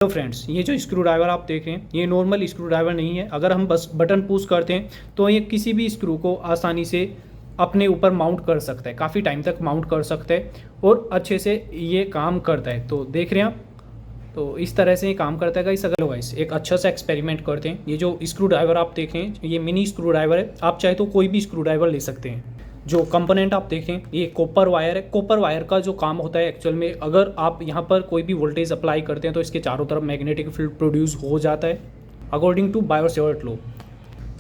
तो फ्रेंड्स, ये जो स्क्रू ड्राइवर आप देख रहे हैं ये नॉर्मल स्क्रू ड्राइवर नहीं है। अगर हम बस बटन पुश करते हैं तो ये किसी भी स्क्रू को आसानी से अपने ऊपर माउंट कर सकता है, काफ़ी टाइम तक माउंट कर सकता है और अच्छे से ये काम करता है। तो देख रहे हैं आप, तो इस तरह से ये काम करता है गाइस। अगर गाइस एक अच्छा सा एक्सपेरिमेंट करते हैं। ये जो स्क्रू ड्राइवर आप देख रहे हैं ये मिनी स्क्रू ड्राइवर है। आप चाहे तो कोई भी स्क्रू ड्राइवर ले सकते हैं। जो कंपोनेंट आप देखें ये कॉपर वायर है। कॉपर वायर का जो काम होता है एक्चुअल में, अगर आप यहाँ पर कोई भी वोल्टेज अप्लाई करते हैं तो इसके चारों तरफ मैग्नेटिक फील्ड प्रोड्यूस हो जाता है अकॉर्डिंग टू बायो-सेवर्ट लॉ।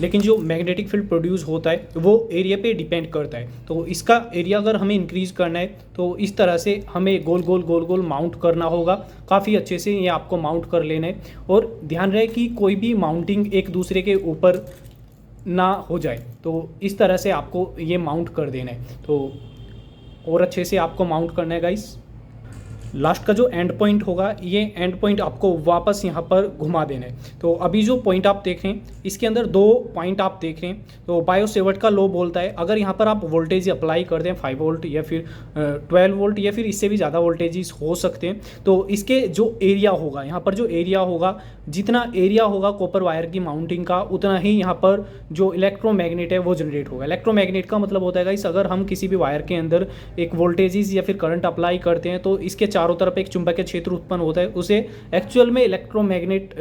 लेकिन जो मैग्नेटिक फील्ड प्रोड्यूस होता है वो एरिया पे डिपेंड करता है। तो इसका एरिया अगर हमें इंक्रीज़ करना है तो इस तरह से हमें गोल गोल माउंट करना होगा। काफ़ी अच्छे से ये आपको माउंट कर लेना है और ध्यान रहे कि कोई भी माउंटिंग एक दूसरे के ऊपर ना हो जाए। तो इस तरह से आपको ये माउंट कर देना है। तो और अच्छे से आपको माउंट करना है गाइस। लास्ट का जो एंड पॉइंट होगा ये एंड पॉइंट आपको वापस यहाँ पर घुमा देना है। तो अभी जो पॉइंट आप देख रहे हैं इसके अंदर दो पॉइंट आप देख रहे हैं। तो बायो-सेवर्ट का लॉ बोलता है अगर यहाँ पर आप वोल्टेज अप्लाई कर दें 5 वोल्ट या फिर 12 वोल्ट या फिर इससे भी ज़्यादा वोल्टेजेस हो सकते हैं, तो इसके जो एरिया होगा यहाँ पर जो एरिया होगा, जितना एरिया होगा कॉपर वायर की माउंटिंग का, उतना ही यहाँ पर जो इलेक्ट्रोमैग्नेट है वो जनरेट होगा। इलेक्ट्रोमैग्नेट का मतलब होता है गाइस, अगर हम किसी भी वायर के अंदर एक वोल्टेजेस या फिर करंट अप्लाई करते हैं तो इसके चारों तरफ एक चुंबकीय क्षेत्र उत्पन्न होता है। उसे एक्चुअल में इलेक्ट्रोमैग्नेट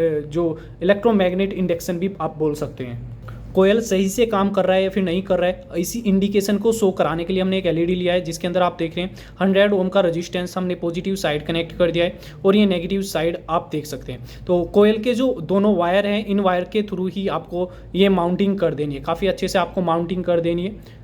इंडक्शन भी आप बोल सकते हैं। कोयल सही से काम कर रहा है या फिर नहीं कर रहा है, इसी इंडिकेशन को शो कराने के लिए हमने एक एलईडी लिया है जिसके अंदर आप देख रहे हैं 100 ओम का रेजिस्टेंस हमने पॉजिटिव साइड कनेक्ट कर दिया है और ये नेगेटिव साइड आप देख सकते हैं। तो कोयल के जो दोनों वायर हैं इन वायर के थ्रू ही आपको ये माउंटिंग कर देनी है, काफ़ी अच्छे से आपको माउंटिंग कर देनी है।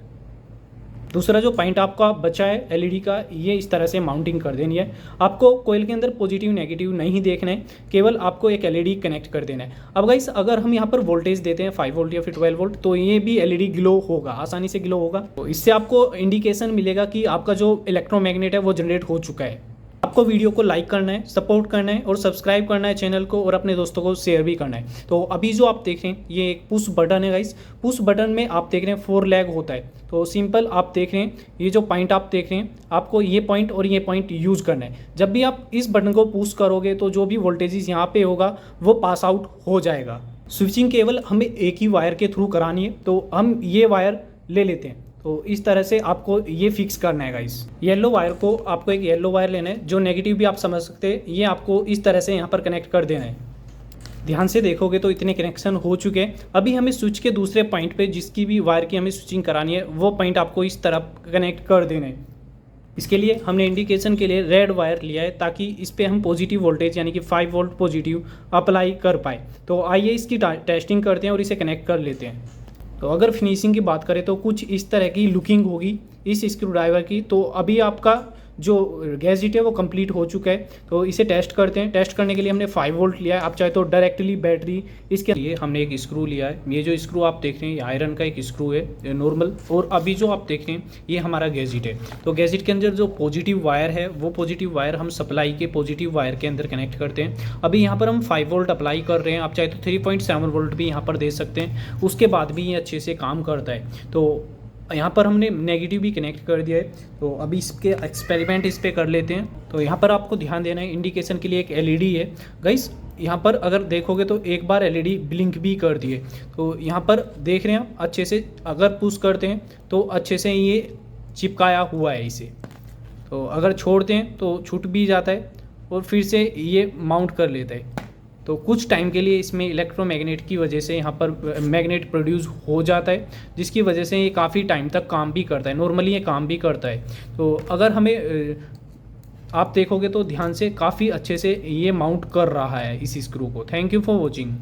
दूसरा जो पॉइंट आपका बचा है एलईडी का, ये इस तरह से माउंटिंग कर देनी है। आपको कोयल के अंदर पॉजिटिव नेगेटिव नहीं देखना है, केवल आपको एक एलईडी कनेक्ट कर देना है। अब गाइस अगर हम यहाँ पर वोल्टेज देते हैं 5 वोल्ट या फिर 12 वोल्ट तो ये भी एलईडी ग्लो होगा, आसानी से ग्लो होगा। तो इससे आपको इंडिकेशन मिलेगा कि आपका जो इलेक्ट्रोमैग्नेट है वो जनरेट हो चुका है। आपको वीडियो को लाइक करना है, सपोर्ट करना है और सब्सक्राइब करना है चैनल को और अपने दोस्तों को शेयर भी करना है। तो अभी जो आप देख रहे हैं ये एक पुश बटन है गाइस। पुश बटन में आप देख रहे हैं 4 लेग होता है। तो सिंपल आप देख रहे हैं ये जो पॉइंट आप देख रहे हैं, आपको ये पॉइंट और ये पॉइंट यूज़ करना है। जब भी आप इस बटन को पुश करोगे तो जो भी वोल्टेजेस यहाँ पे होगा वो पास आउट हो जाएगा। स्विचिंग केवल हमें एक ही वायर के थ्रू करानी है, तो हम ये वायर ले लेते हैं। तो इस तरह से आपको ये फिक्स करना है गाइस। येलो वायर को आपको एक येलो वायर लेना है, जो नेगेटिव भी आप समझ सकते हैं, ये आपको इस तरह से यहाँ पर कनेक्ट कर देना है। ध्यान से देखोगे तो इतने कनेक्शन हो चुके हैं। अभी हमें स्विच के दूसरे पॉइंट पे जिसकी भी वायर की हमें स्विचिंग करानी है वो पॉइंट आपको इस तरफ कनेक्ट कर देना है। इसके लिए हमने इंडिकेशन के लिए रेड वायर लिया है ताकि इस पर हम पॉजिटिव वोल्टेज यानी कि 5 वोल्ट पॉजिटिव अप्लाई कर पाए। तो आइए इसकी टेस्टिंग करते हैं और इसे कनेक्ट कर लेते हैं। तो अगर फिनिशिंग की बात करें तो कुछ इस तरह की लुकिंग होगी इस स्क्रू ड्राइवर की। तो अभी आपका जो गैजेट है वो कंप्लीट हो चुका है। तो इसे टेस्ट करते हैं। टेस्ट करने के लिए हमने 5 वोल्ट लिया है। आप चाहे तो डायरेक्टली बैटरी, इसके लिए हमने एक स्क्रू लिया है। ये जो स्क्रू आप देख रहे हैं ये आयरन का एक स्क्रू है नॉर्मल। और अभी जो आप देख रहे हैं ये हमारा गैजेट है। तो गैजेट के अंदर जो पॉजिटिव वायर है वो पॉजिटिव वायर हम सप्लाई के पॉजिटिव वायर के अंदर कनेक्ट करते हैं। अभी यहाँ पर हम 5 वोल्ट अप्लाई कर रहे हैं। आप चाहे तो 3.7 वोल्ट भी यहाँ पर दे सकते हैं, उसके बाद भी ये अच्छे से काम करता है। तो यहाँ पर हमने नेगेटिव भी कनेक्ट कर दिया है। तो अभी इसके एक्सपेरिमेंट इस पर कर लेते हैं। तो यहाँ पर आपको ध्यान देना है, इंडिकेशन के लिए एक एलईडी है गाइस। यहाँ पर अगर देखोगे तो एक बार एलईडी ब्लिंक भी कर दिए। तो यहाँ पर देख रहे हैं आप अच्छे से, अगर पुश करते हैं तो अच्छे से ये चिपकाया हुआ है इसे। तो अगर छोड़ते हैं तो छूट भी जाता है और फिर से ये माउंट कर लेता है। तो कुछ टाइम के लिए इसमें इलेक्ट्रोमैग्नेट की वजह से यहाँ पर मैग्नेट प्रोड्यूस हो जाता है, जिसकी वजह से ये काफ़ी टाइम तक काम भी करता है। नॉर्मली ये काम भी करता है। तो अगर हमें आप देखोगे तो ध्यान से काफ़ी अच्छे से ये माउंट कर रहा है इस स्क्रू को। Thank you for watching.